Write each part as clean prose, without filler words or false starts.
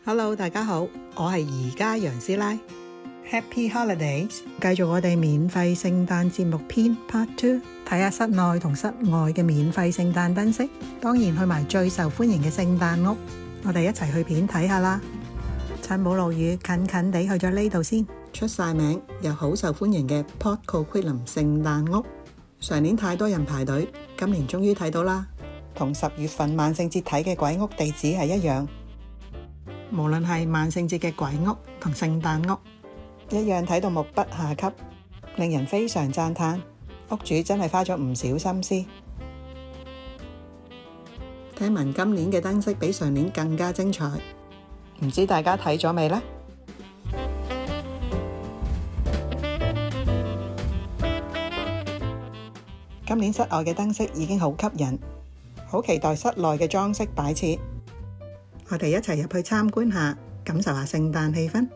Hello， 大家好，我係宜家楊師奶。Happy Holidays！ 繼續我哋免費聖誕節目篇 Part 2， 睇下室內同室外嘅免費聖誕燈飾，當然去埋最受歡迎嘅聖誕屋，我哋一齊去片睇下啦。趁冇落雨，近近地去咗呢度先。出晒名又好受歡迎嘅 Port Coquitlam 聖誕屋，上年太多人排隊，今年終於睇到啦。同10月份萬聖節睇嘅鬼屋地址係一樣，無論係萬聖節嘅鬼屋同聖誕屋，一樣睇到目不暇給，令人非常讚嘆。屋主真係花咗唔少心思。聽聞今年嘅燈飾比上年更加精彩，唔知大家睇咗未呢？今年室外嘅燈飾已經好吸引，好期待室內嘅裝飾擺設。我哋一齊入去參觀下，感受下聖誕氣氛。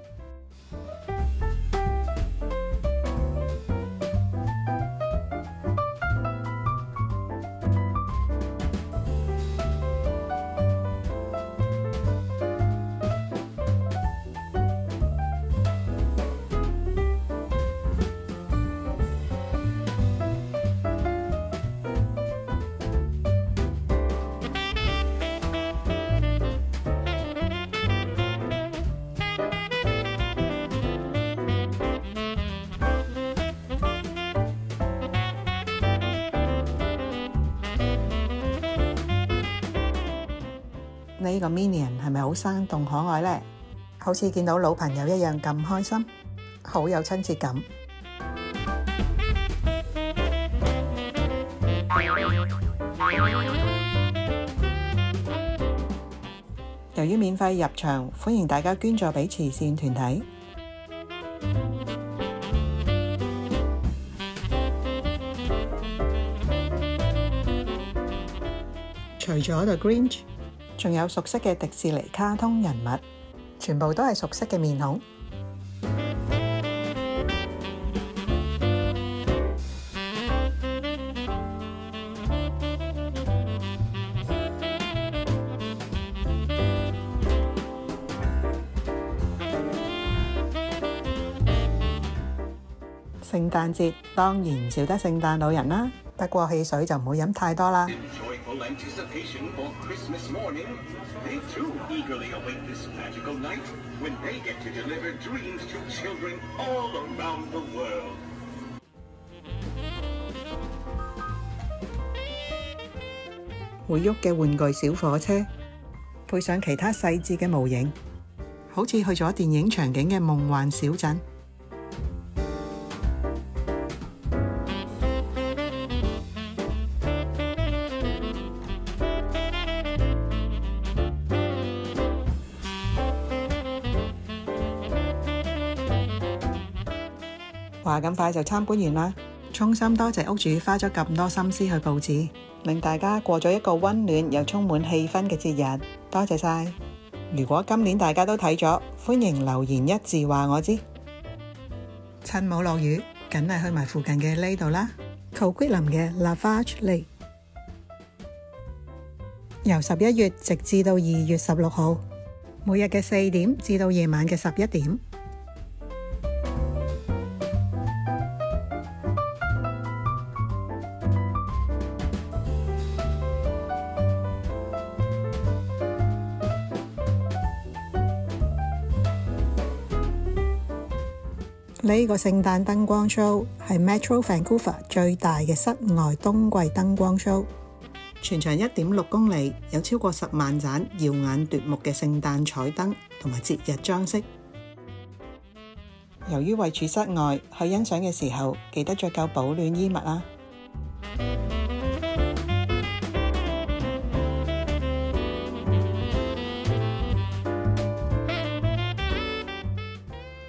呢個 Minion 係咪好生動可愛呢？好似見到老朋友一樣咁開心，好有親切感。由於免費入場，歡迎大家捐助俾慈善團體。除咗 The Grinch，仲有熟悉嘅迪士尼卡通人物，全部都係熟悉嘅面孔。聖誕節當然唔少得聖誕老人啦，不過汽水就唔好飲太多啦。Anticipation for Christmas morning, they too eagerly await this magical night when they get to deliver dreams to children all around the world. 會喐嘅玩具小火車，配上其他細緻嘅模型，好似去咗電影場景嘅夢幻小鎮。話咁快就參觀完啦，衷心多謝屋主花咗咁多心思去佈置，令大家過咗一個溫暖又充滿氣氛嘅節日，多謝晒。如果今年大家都睇咗，歡迎留言一字話我知。趁冇落雨，梗係去埋附近嘅呢度啦。Coquitlam 嘅 Lafarge Lake， 由11月直至到2月16號，每日嘅4點至到夜晚嘅11點。呢個聖誕燈光 show 係 Metro Vancouver 最大嘅室外冬季燈光 show， 全長1.6公里，有超過10萬盞耀眼奪目嘅聖誕彩燈同埋節日裝飾。由於位處室外，去欣賞嘅時候記得着夠保暖衣物啊！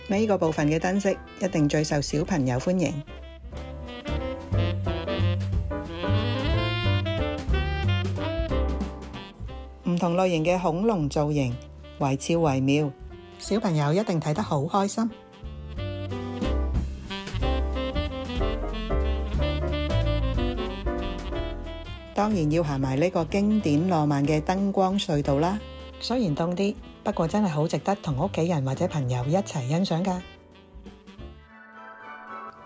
呢個部分嘅燈飾一定最受小朋友歡迎。唔同類型嘅恐龍造型，惟肖惟妙，小朋友一定睇得好開心。當然要行埋呢個經典浪漫嘅燈光隧道啦。雖然凍啲，不過真係好值得同屋企人或者朋友一齊欣賞㗎。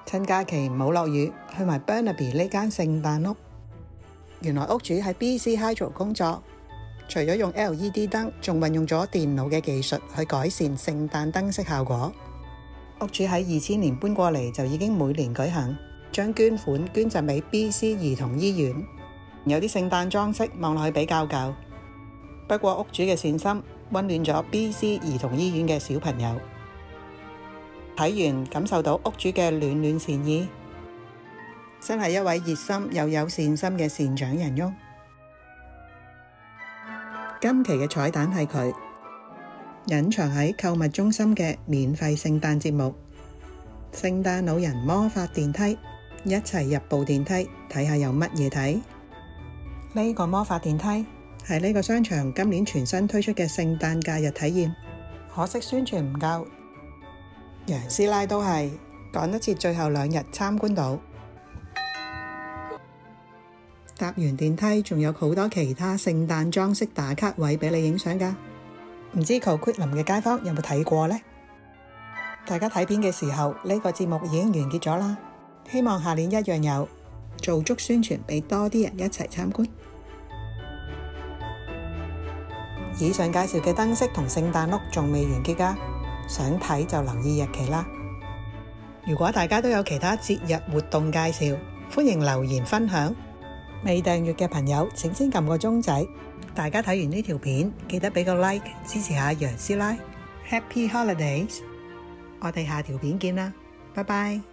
趁假期唔好落雨，去埋 Burnaby 呢間聖誕屋。原來屋主喺 BC Hydro 工作，除咗用 LED 燈，仲運用咗電腦嘅技術去改善聖誕燈飾效果。屋主喺2000年搬過嚟就已經每年舉行，將捐款捐贈俾 BC 兒童醫院。有啲聖誕裝飾望落去比較舊，不過屋主嘅善心溫暖咗 BC 兒童醫院嘅小朋友。睇完感受到屋主嘅暖暖善意，真係一位熱心又有善心嘅善長人翁。今期嘅彩蛋係佢隱藏喺購物中心嘅免費聖誕節目《聖誕老人魔法電梯》，一齊入部電梯睇下有乜嘢睇。呢個魔法電梯係呢個商場今年全新推出嘅聖誕假日體驗，可惜宣傳唔夠，楊師奶都係趕得切最後2日參觀到。搭完電梯仲有好多其他聖誕裝飾打卡位俾你影相㗎，唔知 Coquitlam 嘅街坊有冇睇過呢？大家睇片嘅時候，呢個節目已經完結咗啦，希望下年一樣有，做足宣傳俾多啲人一齊參觀。以上介紹嘅燈飾同聖誕屋仲未完結㗎，想睇就留意日期啦。如果大家都有其他節日活動介紹，歡迎留言分享。未訂閱嘅朋友請先撳個鐘仔。大家睇完呢條片記得俾個 like 支持下楊師奶。Happy Holidays！我哋下條片見啦，拜拜。